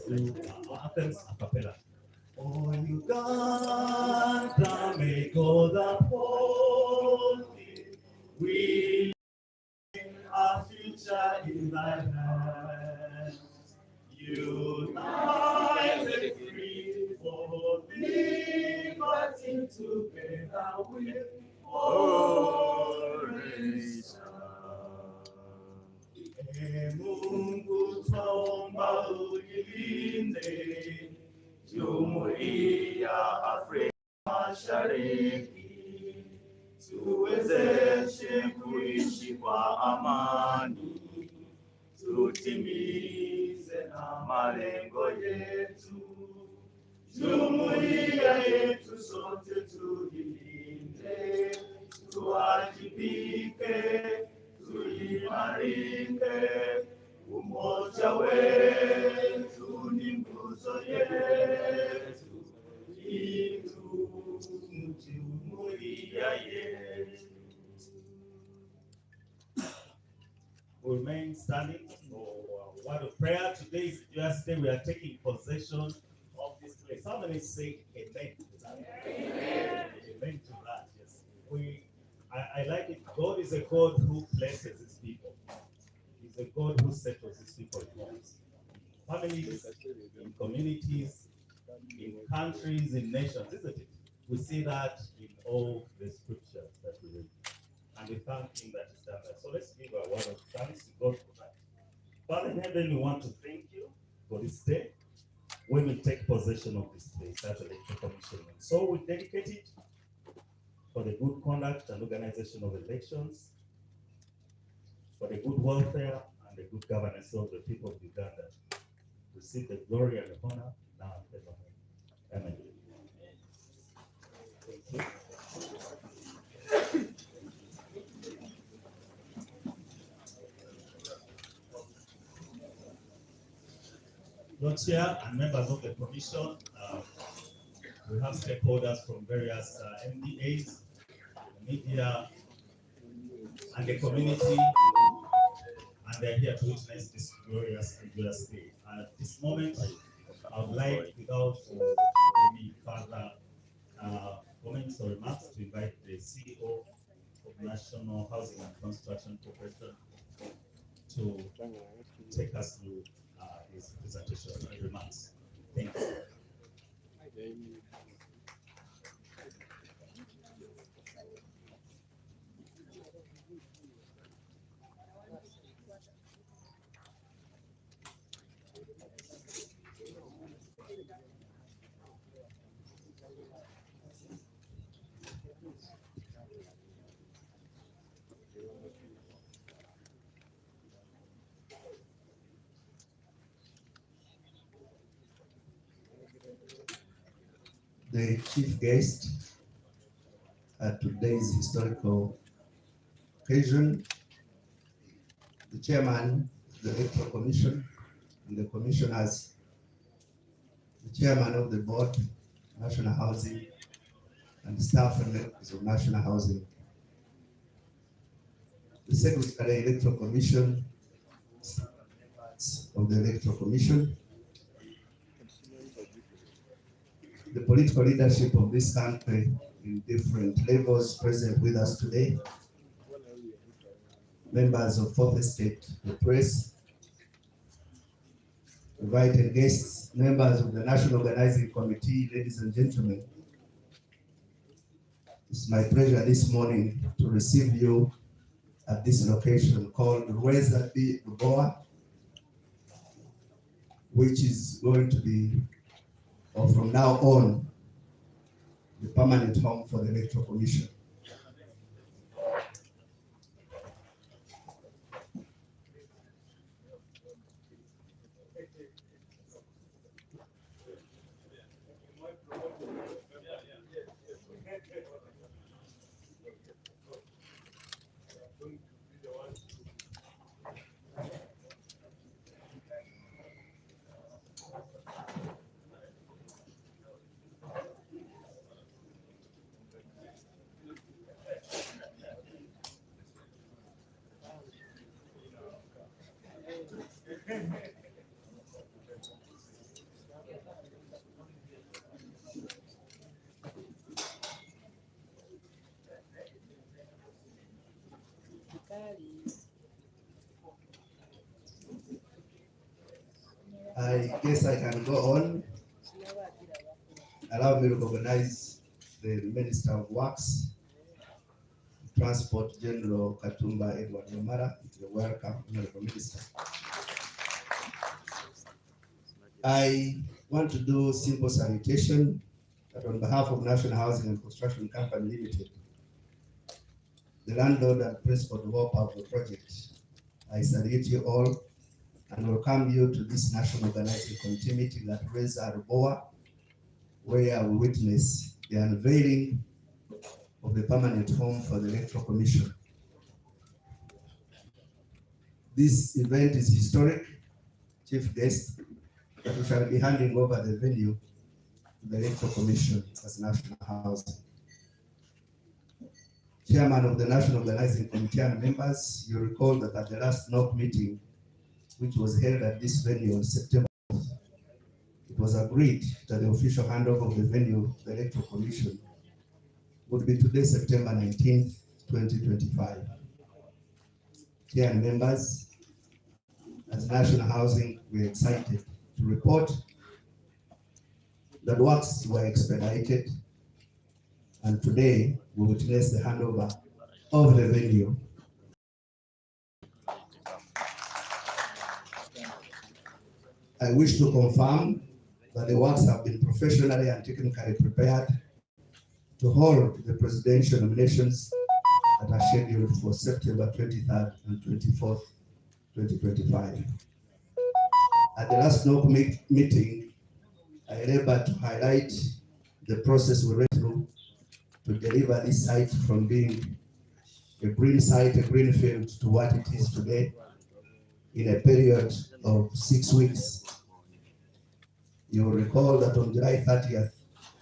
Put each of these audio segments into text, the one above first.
let's do our anthems a cappella. Oh, Uganda, may God uphold thee. We our future in thy hands. United, free for liberty, together with all nations. Mungu twaomba ulilinde Jumuiya Afrika Mashariki, tuwezeshe kuishi kwa amani, tutimize na malengo yetu. Jumuiya yetu sote tuilinde, tuwajibike, tuimarike. Umoja wetu ni nguzo yetu, jumuiya yetu. We remain standing for a word of prayer. Today is Thursday. We are taking possession of this place. How many say amen to that? Amen. Amen to that, yes. I like it. God is a God who blesses his people. He's a God who settles his people in homes, families, in communities, in countries, in nations, isn't it? We see that in all the scriptures that we read. And we thank him that he's done that. So let's give a word of thanks to God for that. Father in heaven, we want to thank you for this day when we take possession of this place as electoral commission. So we dedicate it for the good conduct and organization of elections, for the good welfare and the good governance of the people of Uganda. Receive the glory and the honor now and forevermore. Amen. Thank you. Lord Chair and members of the commission, we have stakeholders from various MDAs, the media, and the community, and they're here to witness this glorious and joyous day. At this moment, I would like, without any further comments or remarks, to invite the CEO of National Housing and Construction Corporation to take us through his presentation and remarks. Thank you. The chief guest at today's historical occasion, the chairman of the Electoral Commission and the commissioners, the chairman of the board, National Housing, and staff and members of National Housing, the Secretary Electoral Commission, members of the Electoral Commission, the political leadership of this country in different levels present with us today, members of Fourth Estate, the press, invited guests, members of the National Organizing Committee, ladies and gentlemen. It's my pleasure this morning to receive you at this location called LWEZA, which is going to be, or from now on, the permanent home for the Electoral Commission. I guess I can go on. Allow me to recognize the Minister of Works, Transport, General Katumba Edward Yamara. You're welcome, Honorable Minister. I want to do simple salutation that on behalf of National Housing and Construction Company Limited, the landlord and principal developer of the project, I salute you all and welcome you to this National Organizing Committee meeting at LWEZA LUBOWA, where we witness the unveiling of the permanent home for the Electoral Commission. This event is historic, chief guest, that we shall be handing over the venue to the Electoral Commission as National Housing. Chairman of the National Organizing Committee and members, you recall that at the last NOC meeting, which was held at this venue on September 4th, it was agreed that the official handover of the venue to the Electoral Commission would be today, September 19th, 2025. Chair and members, as National Housing, we're excited to report that works were expedited, and today we witness the handover of the venue. I wish to confirm that the works have been professionally and technically prepared to hold the presidential nominations that are scheduled for September 23rd and 24th, 2025. At the last NOC meeting, I labored to highlight the process we went through to deliver this site from being a green site, a green field, to what it is today in a period of 6 weeks. You will recall that on July 30th,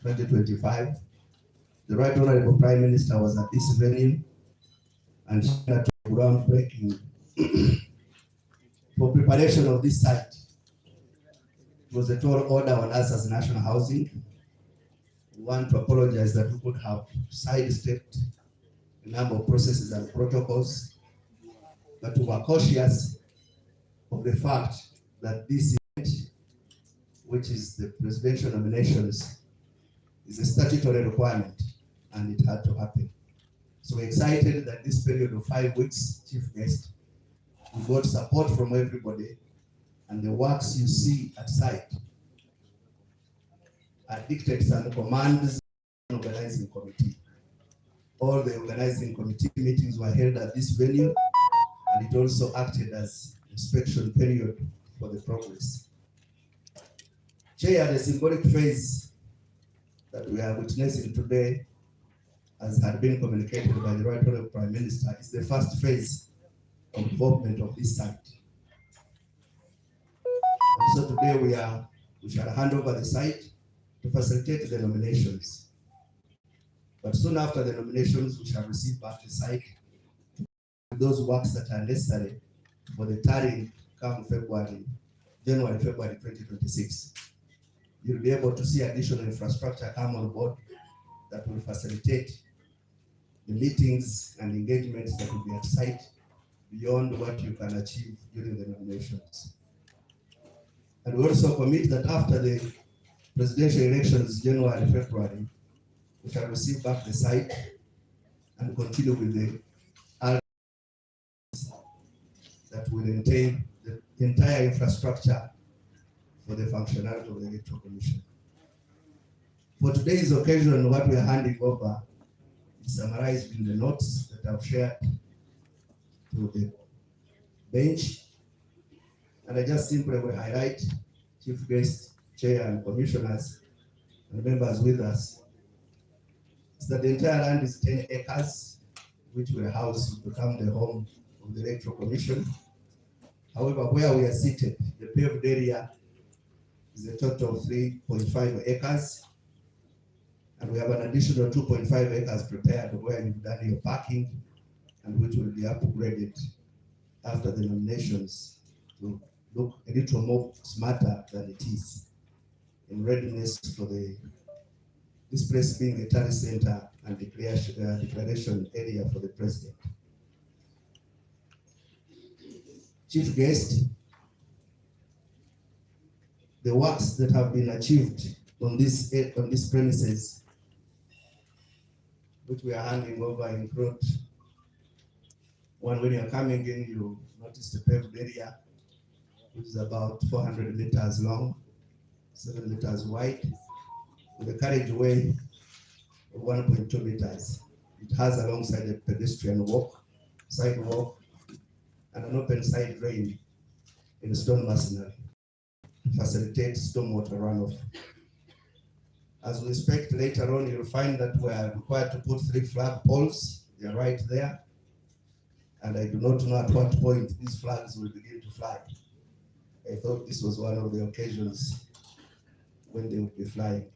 2025, the Right Honorable Prime Minister was at this venue and took groundbreaking for preparation of this site. It was a tall order on us as National Housing. We want to apologize that we could have sidestepped a number of processes and protocols, but we were cautious of the fact that this event, which is the presidential nominations, is a statutory requirement and it had to happen. So we're excited that this period of 5 weeks, chief guest, we got support from everybody, and the works you see at site are dictates and commands the organizing committee. All the organizing committee meetings were held at this venue, and it also acted as inspection period for the progress. Chair, the symbolic phase that we are witnessing today, as had been communicated by the Right Honorable Prime Minister, is the first phase of development of this site. And so today we shall hand over the site to facilitate the nominations. But soon after the nominations, we shall receive back the site to those works that are necessary for the tarrying come January, February 2026. You'll be able to see additional infrastructure come on board that will facilitate the meetings and engagements that will be at site beyond what you can achieve during the nominations. And we also commit that after the presidential elections, January, February, we shall receive back the site and continue with the that will entail the entire infrastructure for the functionality of the Electoral Commission. For today's occasion, what we are handing over is summarized in the notes that I've shared to the bench. And I just simply will highlight, chief guest, chair, and commissioners and members with us, is that the entire land is 10 acres, which will house become the home of the Electoral Commission. However, where we are seated, the paved area is a total of 3.5 acres, and we have an additional 2.5 acres prepared where you've done your parking, and which will be upgraded after the nominations to look a little more smarter than it is, in readiness for this place being a tally center and declaration area for the president. Chief guest, the works that have been achieved on this premises, which we are handing over, include one, when you're coming in, you notice the paved area, which is about 400 meters long, 7 meters wide, with a carriageway of 1.2 meters. It has alongside a pedestrian walk, sidewalk, and an open side drain in stone masonry to facilitate stormwater runoff. As we inspect later on, you'll find that we are required to put 3 flag poles. They are right there. And I do not know at what point these flags will begin to fly. I thought this was one of the occasions when they would be flying.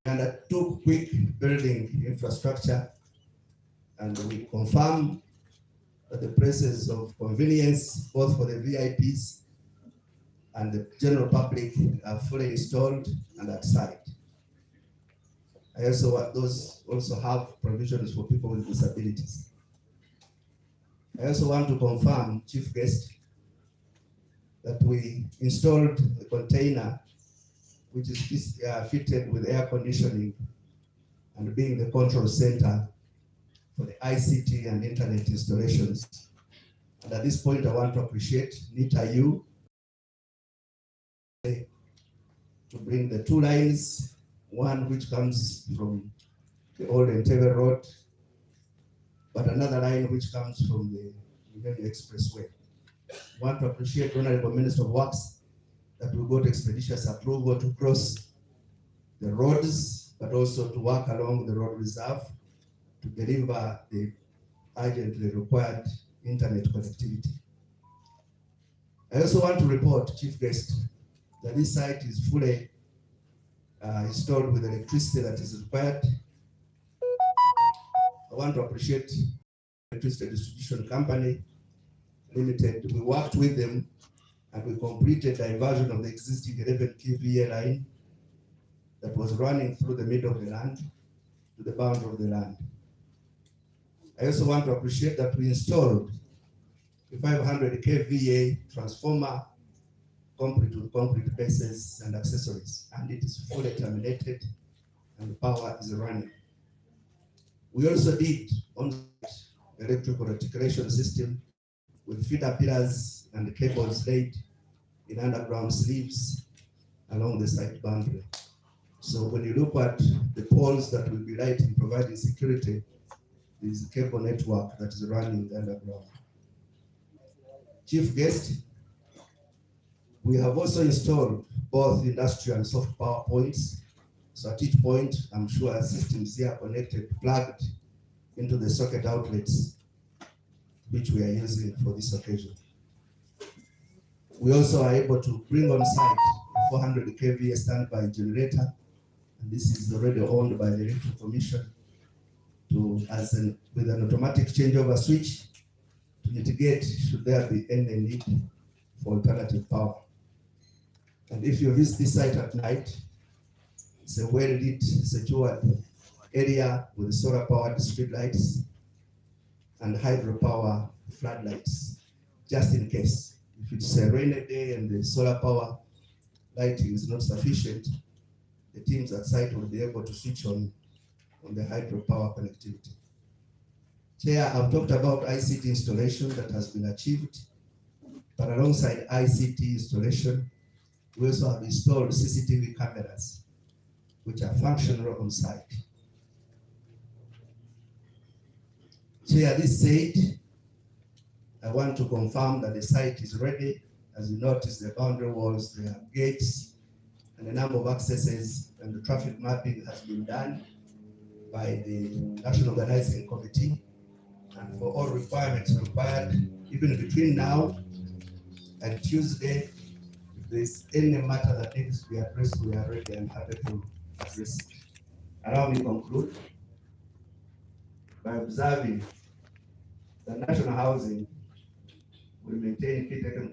And I took quick building infrastructure, and we confirm that the places of convenience, both for the VIPs and the general public, are fully installed and at site. I also have provisions for people with disabilities. I also want to confirm, Chief Guest, that we installed a container which is fitted with air conditioning and being the control center for the ICT and internet installations. And at this point, I want to appreciate NITA U to bring the 2 lines, one which comes from the old Entebbe Road, but another line which comes from the Millennium Expressway. I want to appreciate Honorable Minister of Works that we got expeditious approval to cross the roads, but also to work along the road reserve to deliver the urgently required internet connectivity. I also want to report, Chief Guest, that this site is fully installed with electricity that is required. I want to appreciate Electricity Distribution Company Limited. We worked with them and we completed diversion of the existing 11 kVA line that was running through the middle of the land to the boundary of the land. I also want to appreciate that we installed a 500 kVA transformer, complete with concrete bases and accessories, and it is fully terminated and the power is running. We also did on electrical reticulation system with feeder pillars and cables laid in underground sleeves along the site boundary. So when you look at the poles that will be lighting, providing security, there is a cable network that is running underground. Chief Guest, we have also installed both industrial and soft power points. So at each point, I'm sure systems here are connected, plugged into the socket outlets, which we are using for this occasion. We also are able to bring on site a 400 kVA standby generator, and this is already owned by the Electoral Commission with an automatic changeover switch to mitigate should there be any need for alternative power. And if you visit this site at night, it's a well-lit, secured area with solar-powered street lights and hydropower floodlights, just in case. If it's a rainy day and the solar power lighting is not sufficient, the teams at site will be able to switch on the hydropower connectivity. Chair, I've talked about ICT installation that has been achieved, but alongside ICT installation, we also have installed CCTV cameras, which are functional on site. Chair, this said, I want to confirm that the site is ready. As you notice, the boundary walls, there are gates, and the number of accesses and the traffic mapping has been done by the National Organizing Committee. And for all requirements required, even between now and Tuesday, if there's any matter that needs to be addressed, we are ready and happy to address it. Allow me to conclude by observing that national housing will maintain key